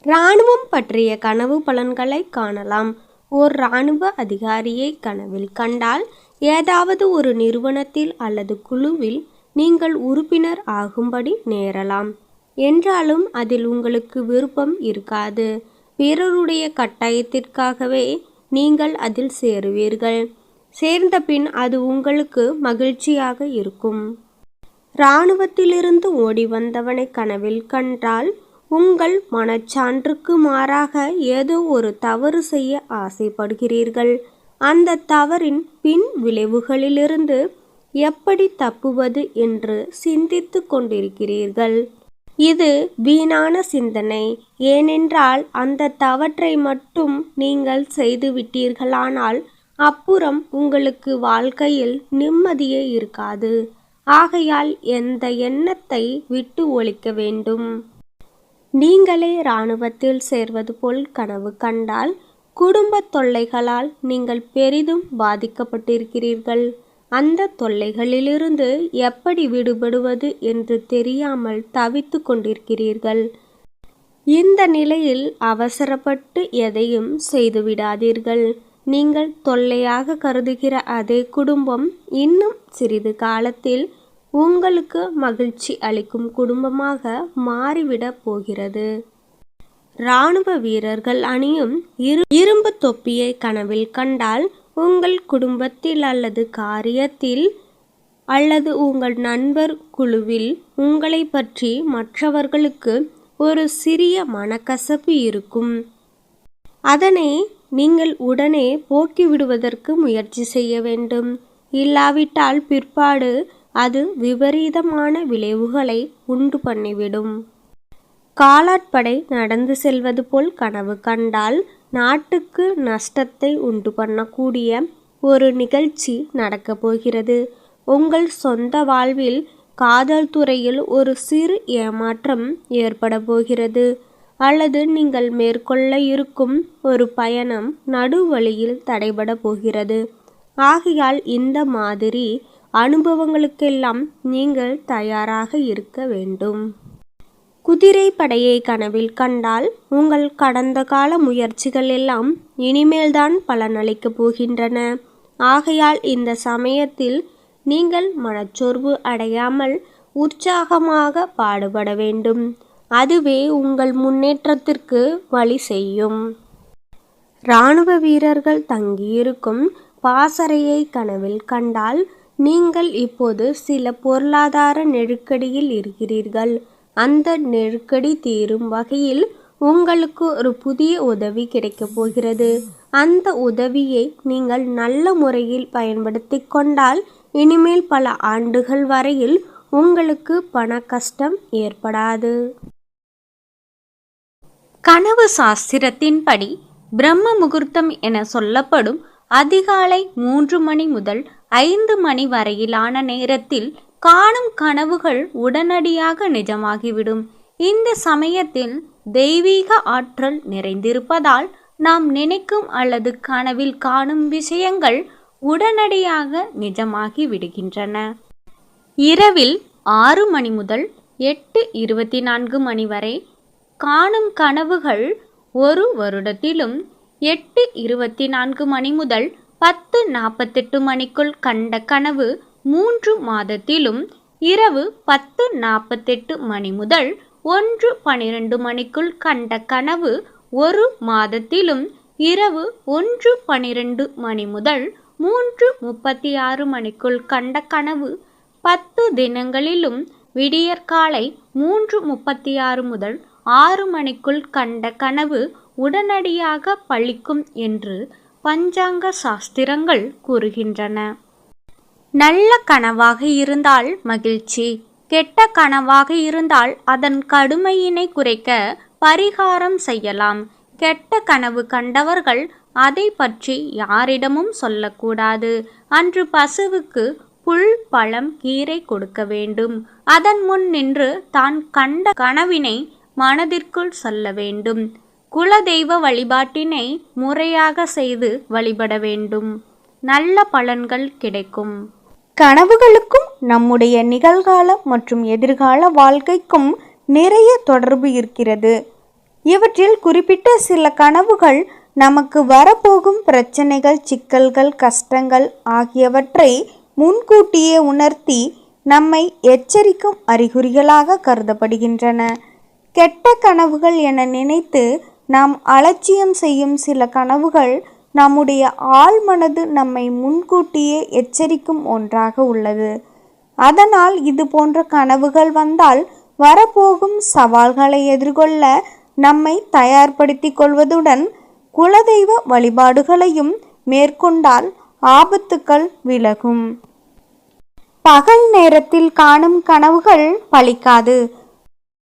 இராணுவம் பற்றிய கனவு பலன்களை காணலாம். ஓர் இராணுவ அதிகாரியை கனவில் கண்டால் ஏதாவது ஒரு நிறுவனத்தில் அல்லது குழுவில் நீங்கள் உறுப்பினர் ஆகும்படி நேரலாம். என்றாலும் அதில் உங்களுக்கு விருப்பம் இருக்காது. பிறருடைய கட்டாயத்திற்காகவே நீங்கள் அதில் சேருவீர்கள். சேர்ந்த பின் அது உங்களுக்கு மகிழ்ச்சியாக இருக்கும். இராணுவத்திலிருந்து ஓடி வந்தவனை கனவில் கண்டால் உங்கள் மனச்சான்றுக்கு மாறாக ஏதோ ஒரு தவறு செய்ய ஆசைப்படுகிறீர்கள். அந்த தவறின் பின் விளைவுகளிலிருந்து எப்படி தப்புவது என்று சிந்தித்து கொண்டிருக்கிறீர்கள். இது வீணான சிந்தனை. ஏனென்றால் அந்த தவற்றை மட்டும் நீங்கள் செய்துவிட்டீர்களானால் அப்புறம் உங்களுக்கு வாழ்க்கையில் நிம்மதியே இருக்காது. ஆகையால் எந்த எண்ணத்தை விட்டு ஒழிக்க வேண்டும். நீங்களே இராணுவத்தில் சேர்வது போல் கனவு கண்டால் குடும்ப தொல்லைகளால் நீங்கள் பெரிதும் பாதிக்கப்பட்டிருக்கிறீர்கள். அந்த தொல்லைகளிலிருந்து எப்படி விடுபடுவது என்று தெரியாமல் தவித்து கொண்டிருக்கிறீர்கள். இந்த நிலையில் அவசரப்பட்டு எதையும் செய்துவிடாதீர்கள். நீங்கள் தொல்லையாக கருதுகிற அதே குடும்பம் இன்னும் சிறிது காலத்தில் உங்களுக்கு மகிழ்ச்சி அளிக்கும் குடும்பமாக மாறிவிடப் போகிறது. இராணுவ வீரர்கள் அணியும் இரும்பு தொப்பியை கனவில் கண்டால் உங்கள் குடும்பத்தில் அல்லது காரியத்தில் அல்லது உங்கள் நண்பர் குழுவில் உங்களை பற்றி மற்றவர்களுக்கு ஒரு சிறிய மனக்கசப்பு இருக்கும். அதனை நீங்கள் உடனே போக்கிவிடுவதற்கு முயற்சி செய்ய வேண்டும். இல்லாவிட்டால் பிற்பாடு அது விபரீதமான விளைவுகளை உண்டு பண்ணிவிடும். காலாட்படை நடந்து செல்வது போல் கனவு கண்டால் நாட்டுக்கு நஷ்டத்தை உண்டு பண்ணக்கூடிய ஒரு நிகழ்ச்சி நடக்கப் போகிறது. உங்கள் சொந்த வாழ்வில் காதல் துறையில் ஒரு சிறு ஏமாற்றம் ஏற்பட போகிறது. அல்லது நீங்கள் மேற்கொள்ள இருக்கும் ஒரு பயணம் நடுவழியில் தடைபட போகிறது. ஆகையால் இந்த மாதிரி அனுபவங்களுக்கெல்லாம் நீங்கள் தயாராக இருக்க வேண்டும். குதிரை படையை கனவில் கண்டால் உங்கள் கடந்த கால முயற்சிகள் எல்லாம் இனிமேல்தான் பலனளிக்கப் போகின்றன. ஆகையால் இந்த சமயத்தில் நீங்கள் மனச்சோர்வு அடையாமல் உற்சாகமாக பாடுபட வேண்டும். அதுவே உங்கள் முன்னேற்றத்திற்கு வழி செய்யும். இராணுவ வீரர்கள் தங்கியிருக்கும் பாசறையை கனவில் கண்டால் நீங்கள் இப்போது சில பொருளாதார நெருக்கடியில் இருக்கிறீர்கள். அந்த நெருக்கடி தீரும் வகையில் உங்களுக்கு ஒரு புதிய உதவி கிடைக்கப் போகிறது. அந்த உதவியை நீங்கள் நல்ல முறையில் பயன்படுத்தி கொண்டால் இனிமேல் பல ஆண்டுகள் வரையில் உங்களுக்கு பண கஷ்டம் ஏற்படாது. கனவு சாஸ்திரத்தின்படி பிரம்ம முகூர்த்தம் என சொல்லப்படும் அதிகாலை 3 மணி முதல் 5 மணி வரையிலான நேரத்தில் காணும் கனவுகள் உடனடியாக நிஜமாகிவிடும். இந்த சமயத்தில் தெய்வீக ஆற்றல் நிறைந்திருப்பதால் நாம் நினைக்கும் அல்லது கனவில் காணும் விஷயங்கள் உடனடியாக நிஜமாகி விடுகின்றன. இரவில் 6 மணி முதல் 8:24 மணி வரை காணும் கனவுகள் ஒரு வருடத்திலும், 8:24 மணி முதல் 10:48 மணிக்குள் கண்ட கனவு 3 மாதத்திலும், இரவு 10:48 மணி முதல் 1:12 மணிக்குள் கண்ட கனவு ஒரு மாதத்திலும், இரவு 1:12 மணி முதல் 3:36 மணிக்குள் கண்ட கனவு 10 தினங்களிலும், விடியற்காலை 3:36 முதல் 6 மணிக்குள் கண்ட கனவு உடனடியாக பலிக்கும் என்று பஞ்சாங்க சாஸ்திரங்கள் கூறுகின்றன. நல்ல கனவாக இருந்தால் மகிழ்ச்சி, கெட்ட கனவாக இருந்தால் அதன் கடுமையினை குறைக்க பரிகாரம் செய்யலாம். கெட்ட கனவு கண்டவர்கள் அதை பற்றி யாரிடமும் சொல்லக்கூடாது. அன்று பசுவுக்கு புல், பழம், கீரை கொடுக்க வேண்டும். அதன் முன் நின்று தான் கண்ட கனவினை மனதிற்குள் சொல்ல வேண்டும். குலதெய்வ வழிபாட்டினை முறையாக செய்து வழிபட வேண்டும். நல்ல பலன்கள் கிடைக்கும். கனவுகளுக்கும் நம்முடைய நிகழ்கால மற்றும் எதிர்கால வாழ்க்கைக்கும் நிறைய தொடர்பு இருக்கிறது. இவற்றில் குறிப்பிட்ட சில கனவுகள் நமக்கு வரப்போகும் பிரச்சனைகள், சிக்கல்கள், கஷ்டங்கள் ஆகியவற்றை முன்கூட்டியே உணர்த்தி நம்மை எச்சரிக்கும் அறிகுறிகளாக கருதப்படுகின்றன. கெட்ட கனவுகள் என நினைத்து நாம் அலட்சியம் செய்யும் சில கனவுகள் நம்முடைய ஆழ்மனது நம்மை முன்கூட்டியே எச்சரிக்கும் ஒன்றாக உள்ளது. அதனால் இது போன்ற கனவுகள் வந்தால் வரப்போகும் சவால்களை எதிர்கொள்ள நம்மை தயார்படுத்திக் கொள்வதுடன் குலதெய்வ வழிபாடுகளையும் மேற்கொண்டால் ஆபத்துக்கள் விலகும். பகல் நேரத்தில் காணும் கனவுகள் பலிக்காது.